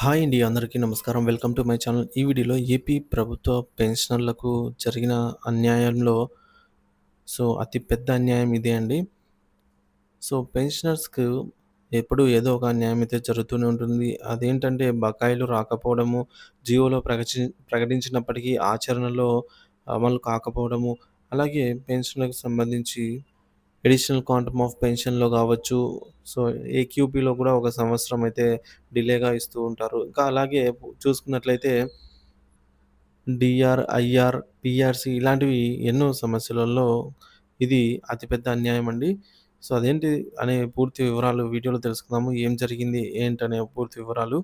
Hi అండి. అందరికీ నమస్కారం. Welcome to my channel. ఈ వీడియోలో ఏపీ ప్రభుత్వ పెన్షనర్లకు జరిగిన అన్యాయంలో అతి పెద్ద అన్యాయం ఇదే అండి. పెన్షనర్స్‌కు ఎప్పుడూ ఏదో ఒక అన్యాయం అయితే జరుగుతూనే ఉంటుంది. అదేంటంటే బకాయిలు రాకపోవడము, జీవోలో ప్రకటించినప్పటికీ ఆచరణలో అమలు కాకపోవడము, అలాగే పెన్షన్‌లకు సంబంధించి అడిషనల్ క్వాంటమ్ ఆఫ్ పెన్షన్‌లో గావచ్చు, సో ఏక్యూపీలో కూడా ఒక సంవత్సరం అయితే డిలేగా ఇస్తూ ఉంటారు. ఇంకా అలాగే చూసుకున్నట్లయితే డీఆర్, ఐఆర్, పీఆర్‌సీ ఇలాంటివి ఎన్నో సమస్యలలో ఇది అతిపెద్ద అన్యాయం అండి. అదేంటి అనే పూర్తి వివరాలు వీడియోలో తెలుసుకుందాము. ఏం జరిగింది? ఏంటనే పూర్తి వివరాలు.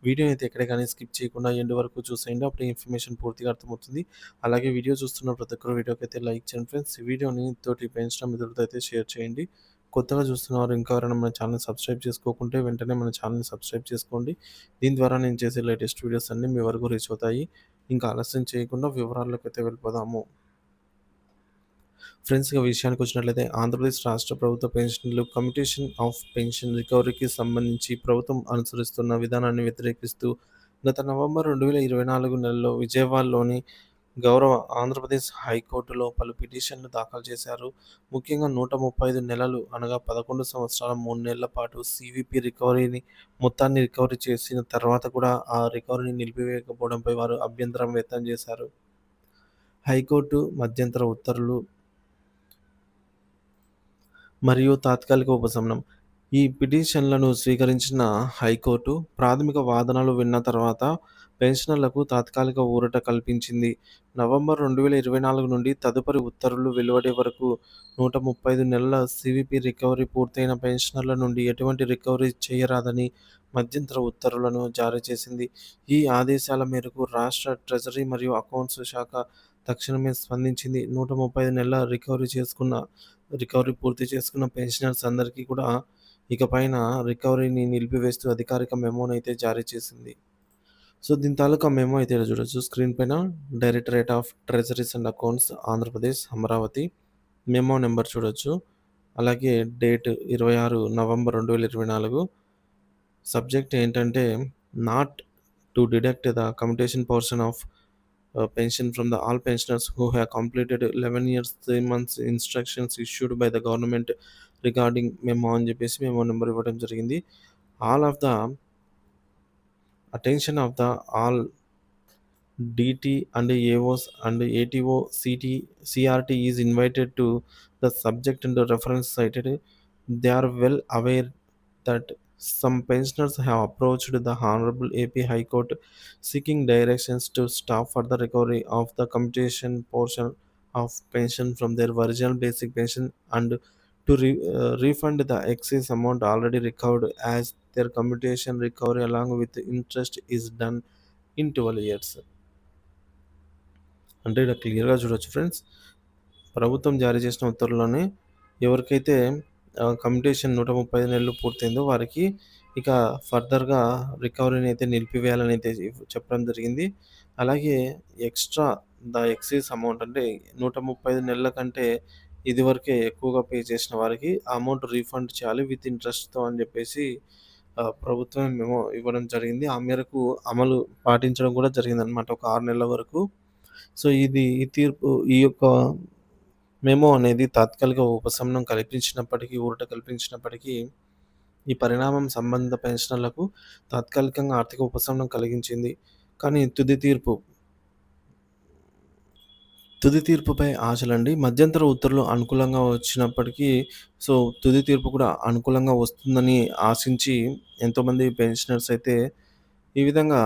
వీడియోని అయితే ఎక్కడ గాని స్కిప్ చేయకుండా ఎండ్ వరకు చూసేయండి. అప్పుడు ఇన్ఫర్మేషన్ పూర్తిగా అర్థమవుతుంది. అలాగే వీడియో చూస్తున్న ప్రతి ఒక్కరు వీడియోకైతే లైక్ చేయండి ఫ్రెండ్స్. ఈ వీడియోని తోటి పెన్షనర్ మిత్రులతో అయితే షేర్ చేయండి. కొత్తగా చూస్తున్నవారు ఇంకా ఎవరైనా మన ఛానెల్‌ని సబ్స్క్రైబ్ చేసుకోకుంటే వెంటనే మన ఛానెల్‌ని సబ్స్క్రైబ్ చేసుకోండి. దీని ద్వారా నేను చేసే లేటెస్ట్ వీడియోస్ అన్నీ మీ వరకు రీచ్ అవుతాయి. ఇంకా ఆలస్యం చేయకుండా వివరాల్లోకైతే వెళ్ళిపోదాము. ఫ్రెండ్స్ ఇక విషయానికొచ్చినట్లయితే ఆంధ్రప్రదేశ్ రాష్ట్ర ప్రభుత్వ పెన్షన్లు కమ్యూటేషన్ ఆఫ్ పెన్షన్ రికవరీకి సంబంధించి ప్రభుత్వం అనుసరిస్తున్న విధానాన్ని వ్యతిరేకిస్తూ గత నవంబర్ 2024 నెలలో విజయవాడలోని గౌరవ ఆంధ్రప్రదేశ్ హైకోర్టులో పలు పిటిషన్లు దాఖలు చేశారు. ముఖ్యంగా 135 నెలలు అనగా 11 సంవత్సరాల 3 నెలల పాటు సీవీపీ రికవరీని మొత్తాన్ని రికవరీ చేసిన తర్వాత కూడా ఆ రికవరీని నిలిపివేయకపోవడంపై వారు అభ్యంతరం వ్యక్తం చేశారు. హైకోర్టు మధ్యంతర ఉత్తర్వులు మరియు తాత్కాలిక ఉపశమనం. ఈ పిటిషన్లను స్వీకరించిన హైకోర్టు ప్రాథమిక వాదనలు విన్న తర్వాత పెన్షనర్లకు తాత్కాలిక ఊరట కల్పించింది. నవంబర్ 2024 నుండి తదుపరి ఉత్తర్వులు వెలువడే వరకు 135 నెలల సీవీపీ రికవరీ పూర్తయిన పెన్షనర్ల నుండి ఎటువంటి రికవరీ చేయరాదని మధ్యంతర ఉత్తర్వులను జారీ చేసింది. ఈ ఆదేశాల మేరకు రాష్ట్ర ట్రెజరీ మరియు అకౌంట్స్ శాఖ తక్షణమే స్పందించింది. 135 నెలల రికవరీ పూర్తి చేసుకున్న పెన్షనర్స్ అందరికీ కూడా ఇకపైన రికవరీని నిలిపివేస్తూ అధికారిక మెమోనైతే జారీ చేసింది. దీని తాలూకా మెమో అయితే ఇలా చూడొచ్చు స్క్రీన్ పైన. Directorate of treasuries and accounts Andhra Pradesh Amaravati. Memo number చూడొచ్చు. అలాగే డేట్ 26 నవంబర్ 2024. సబ్జెక్ట్ ఏంటంటే not to deduct the commutation portion of pension from the all pensioners who have completed 11 years 3 months instructions issued by the government regarding memo అని చెప్పేసి memo number ఇవ్వడం జరిగింది. All of the attention of the all DT and AOs and ATO CRT is invited to the subject and the reference cited. They are well aware that some pensioners have approached the Honorable AP High Court seeking directions to stop further recovery of the commutation portion of pension from their original basic pension and to refund the excess amount already recovered as their commutation recovery along with interest is done in 12 years. అంటే ఇక్కడ క్లియర్‌గా చూడొచ్చు friends. ప్రభుత్వం జారీ చేసిన ఉత్తర్వుల్లోనే ఎవరికైతే commutation 135 నెలలు పూర్తయిందో వారికి ఇక ఫర్దర్‌గా రికవరీని అయితే నిలిపివేయాలని అయితే చెప్పడం జరిగింది. అలాగే ఎక్సైజ్ అమౌంట్ అంటే 135 నెలల కంటే ఇదివరకే ఎక్కువగా పే చేసిన వారికి ఆ అమౌంట్ రీఫండ్ చేయాలి విత్ ఇంట్రెస్ట్‌తో అని చెప్పేసి ప్రభుత్వం మెమో ఇవ్వడం జరిగింది. ఆ మేరకు అమలు పాటించడం కూడా జరిగిందనమాట ఒక 6 నెలల వరకు. ఈ యొక్క మెమో అనేది తాత్కాలిక ఉపశమనం ఊరట కల్పించినప్పటికీ, ఈ పరిణామం సంబంధిత పెన్షనర్లకు తాత్కాలికంగా ఆర్థిక ఉపశమనం కలిగించింది. కానీ తుది తీర్పుపై ఆశలండి. మధ్యంతర ఉత్తర్వులు అనుకూలంగా వచ్చినప్పటికీ, తుది తీర్పు కూడా అనుకూలంగా వస్తుందని ఆశించి ఎంతోమంది పెన్షనర్స్ అయితే ఈ విధంగా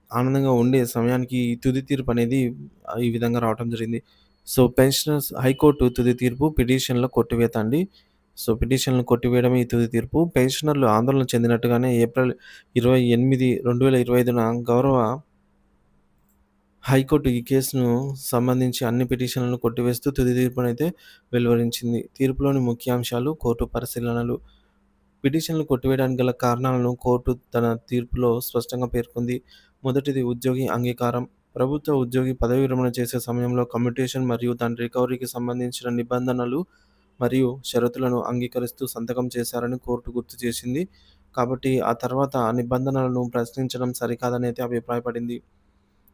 ఆనందంగా ఉండే సమయానికి ఈ తుది తీర్పు అనేది ఈ విధంగా రావటం జరిగింది. పెన్షనర్స్ హైకోర్టు తుది తీర్పు పిటిషన్‌ల కొట్టివేత అండి. పిటిషన్‌లను కొట్టివేయడమే ఈ తుది తీర్పు. పెన్షనర్లు ఆందోళన చెందినట్టుగానే ఏప్రిల్ 28, 2025న గౌరవ హైకోర్టు ఈ కేసును సంబంధించి అన్ని పిటిషన్లను కొట్టివేస్తూ తుది తీర్పునైతే వెలువరించింది. తీర్పులోని ముఖ్యాంశాలు, కోర్టు పరిశీలనలు. పిటిషన్లు కొట్టివేయడానికి గల కారణాలను కోర్టు తన తీర్పులో స్పష్టంగా పేర్కొంది. మొదటిది ఉద్యోగి అంగీకారం. ప్రభుత్వ ఉద్యోగి పదవీ విరమణ చేసే సమయంలో కమ్యుటేషన్ మరియు దాని రికవరీకి సంబంధించిన నిబంధనలు మరియు షరతులను అంగీకరిస్తూ సంతకం చేశారని కోర్టు గుర్తు చేసింది. కాబట్టి ఆ తర్వాత ఆ నిబంధనలను ప్రశ్నించడం సరికాదనైతే అభిప్రాయపడింది.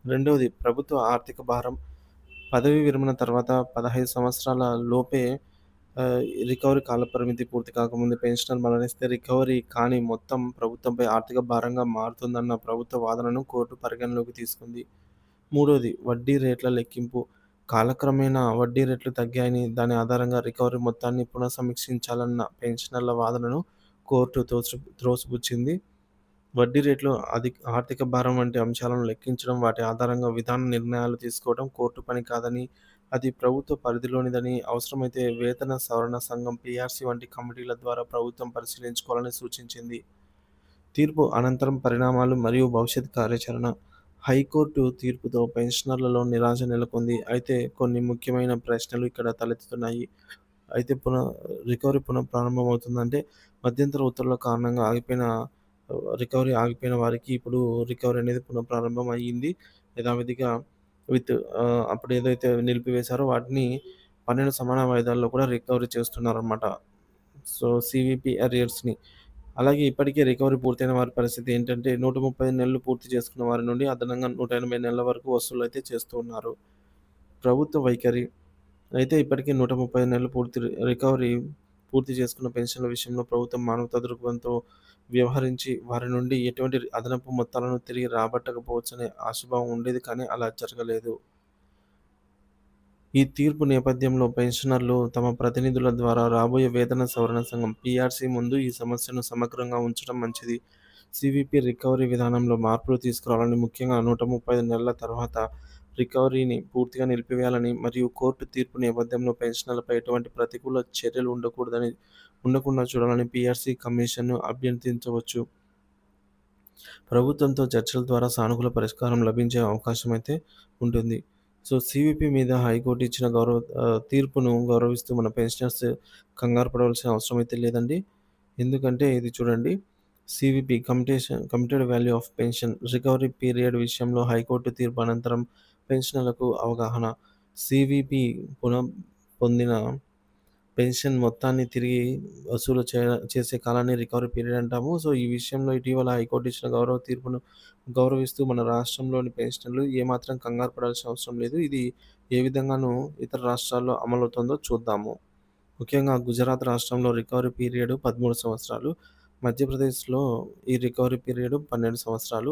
రెండవది ప్రభుత్వ ఆర్థిక భారం. పదవీ విరమణ తర్వాత 15 సంవత్సరాల లోపే ఆహ్, రికవరీ కాలపరిమితి పూర్తి కాకముందే పెన్షనర్ మరణిస్తే రికవరీ కాని మొత్తం ప్రభుత్వంపై ఆర్థిక భారంగా మారుతుందన్న ప్రభుత్వ వాదనను కోర్టు పరిగణలోకి తీసుకుంది. మూడోది వడ్డీ రేట్ల లెక్కింపు. కాలక్రమేణా వడ్డీ రేట్లు తగ్గాయని, దాని ఆధారంగా రికవరీ మొత్తాన్ని పునఃసమీక్షించాలన్న పెన్షనర్ల వాదనను కోర్టు త్రోసిపుచ్చింది. వడ్డీ రేట్లు, ఆర్థిక భారం వంటి అంశాలను లెక్కించడం, వాటి ఆధారంగా విధాన నిర్ణయాలు తీసుకోవడం కోర్టు పని కాదని, అది ప్రభుత్వ పరిధిలోనిదని, అవసరమైతే వేతన సవరణ సంఘం పీఆర్సీ వంటి కమిటీల ద్వారా ప్రభుత్వం పరిశీలించుకోవాలని సూచించింది. తీర్పు అనంతరం పరిణామాలు మరియు భవిష్యత్ కార్యాచరణ. హైకోర్టు తీర్పుతో పెన్షనర్లలో నిరాశ నెలకొంది. అయితే కొన్ని ముఖ్యమైన ప్రశ్నలు ఇక్కడ తలెత్తుతున్నాయి. అయితే రికవరీ పునఃప్రారంభమవుతుందంటే మధ్యంతర ఉత్తర్వుల కారణంగా ఆగిపోయిన రికవరీ ఆగిపోయిన వారికి ఇప్పుడు రికవరీ అనేది పునఃప్రారంభం అయ్యింది. యథావిధిగా విత్ అప్పుడు ఏదైతే నిలిపివేశారో వాటిని 12 సమాన వాయిదాల్లో కూడా రికవరీ చేస్తున్నారనమాట. సో, సీవీపీ అరియర్స్‌ని. అలాగే ఇప్పటికే రికవరీ పూర్తయిన వారి పరిస్థితి ఏంటంటే 130 నెలలు పూర్తి చేసుకున్న వారి నుండి అదనంగా 180 నెలల వరకు వసూలైతే చేస్తూ ఉన్నారు. ప్రభుత్వ వైఖరి. అయితే ఇప్పటికే 130 నెలలు రికవరీ పూర్తి చేసుకున్న పెన్షన్ల విషయంలో ప్రభుత్వం మానవతా దృక్పథంతో వ్యవహరించి వారి నుండి ఎటువంటి అదనపు మొత్తాలను తిరిగి రాబట్టకపోవచ్చనే ఆశాభావం ఉండేది, కానీ అలా జరగలేదు. ఈ తీర్పు నేపథ్యంలో పెన్షనర్లు తమ ప్రతినిధుల ద్వారా రాబోయే వేతన సవరణ సంఘం పీఆర్సీ ముందు ఈ సమస్యను సమగ్రంగా ఉంచడం మంచిది. సీవీపీ రికవరీ విధానంలో మార్పులు తీసుకురావాలని, ముఖ్యంగా 135 నెలల తర్వాత రికవరీని పూర్తిగా నిలిపివేయాలని మరియు కోర్టు తీర్పు నేపథ్యంలో పెన్షనర్లపై ఎటువంటి ప్రతికూల చర్యలు ఉండకుండా చూడాలని పీఆర్సీ కమిషన్‌ను అభ్యర్థించవచ్చు. ప్రభుత్వంతో చర్చల ద్వారా సానుకూల పరిష్కారం లభించే అవకాశమైతే ఉంటుంది. సో, సీవీపీ మీద హైకోర్టు ఇచ్చిన తీర్పును గౌరవిస్తూ మన పెన్షనర్స్ కంగారు పడవలసిన అవసరం అయితే లేదండి. ఎందుకంటే ఇది చూడండి, CVP committed value of pension recovery period విషయంలో హైకోర్టు తీర్పు అనంతరం పెన్షనర్లకు అవగాహన. సీవీపీ పొందిన పెన్షన్ మొత్తాన్ని తిరిగి వసూలు చేసే కాలాన్ని రికవరీ పీరియడ్ అంటాము. సో, ఈ విషయంలో ఇటీవల హైకోర్టు ఇచ్చిన గౌరవ తీర్పును గౌరవిస్తూ మన రాష్ట్రంలోని పెన్షనర్లు ఏమాత్రం కంగారు పడాల్సిన అవసరం లేదు. ఇది ఏ విధంగానూ ఇతర రాష్ట్రాల్లో అమలవుతుందో చూద్దాము. ముఖ్యంగా గుజరాత్ రాష్ట్రంలో రికవరీ పీరియడ్ 13 సంవత్సరాలు. మధ్యప్రదేశ్‌లో ఈ రికవరీ పీరియడ్ 12 సంవత్సరాలు.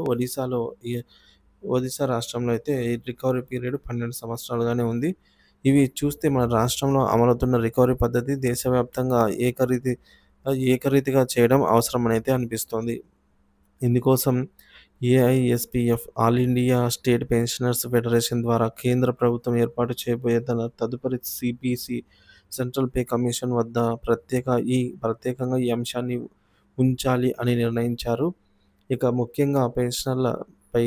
ఒడిశా రాష్ట్రంలో అయితే ఈ రికవరీ పీరియడ్ 12 సంవత్సరాలుగానే ఉంది. ఇవి చూస్తే మన రాష్ట్రంలో అమలవుతున్న రికవరీ పద్ధతి దేశవ్యాప్తంగా ఏకరీతిగా చేయడం అవసరమనైతే అనిపిస్తోంది. ఇందుకోసం AISPF all India state pensioners federation ద్వారా కేంద్ర ప్రభుత్వం ఏర్పాటు చేయబోయే తన తదుపరి సీపీసీ సెంట్రల్ పే కమిషన్ వద్ద ప్రత్యేకంగా ఈ అంశాన్ని ఉంచాలి అని నిర్ణయించారు. ఇక ముఖ్యంగా పెన్షనర్లపై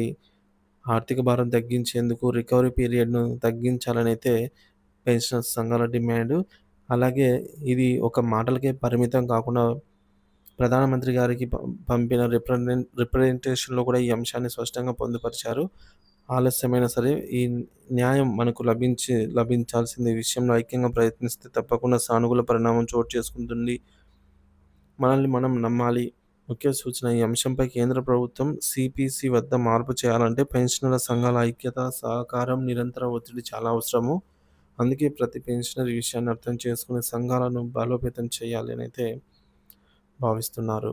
ఆర్థిక భారం తగ్గించేందుకు రికవరీ పీరియడ్‌ను తగ్గించాలనైతే పెన్షనర్స్ సంఘాల డిమాండు. అలాగే ఇది ఒక మాటలకే పరిమితం కాకుండా ప్రధానమంత్రి గారికి పంపిన రిప్రజెంటేషన్‌లో కూడా ఈ అంశాన్ని స్పష్టంగా పొందుపరిచారు. ఆలస్యమైనా సరే ఈ న్యాయం మనకు లభించాల్సింది. ఈ విషయంలో ఐక్యంగా ప్రయత్నిస్తే తప్పకుండా సానుకూల పరిణామం చోటు చేసుకుంటుంది. మనల్ని మనం నమ్మాలి. ముఖ్య సూచన: ఈ అంశంపై కేంద్ర ప్రభుత్వం సీపీసీ వద్ద మార్పు చేయాలంటే పెన్షనర్ల సంఘాల ఐక్యత, సహకారం, నిరంతర ఒత్తిడి చాలా అవసరము. అందుకే ప్రతి పెన్షనర్ ఈ విషయాన్ని అర్థం చేసుకొని సంఘాలను బలోపేతం చేయాలి అనైతే భావిస్తున్నారు.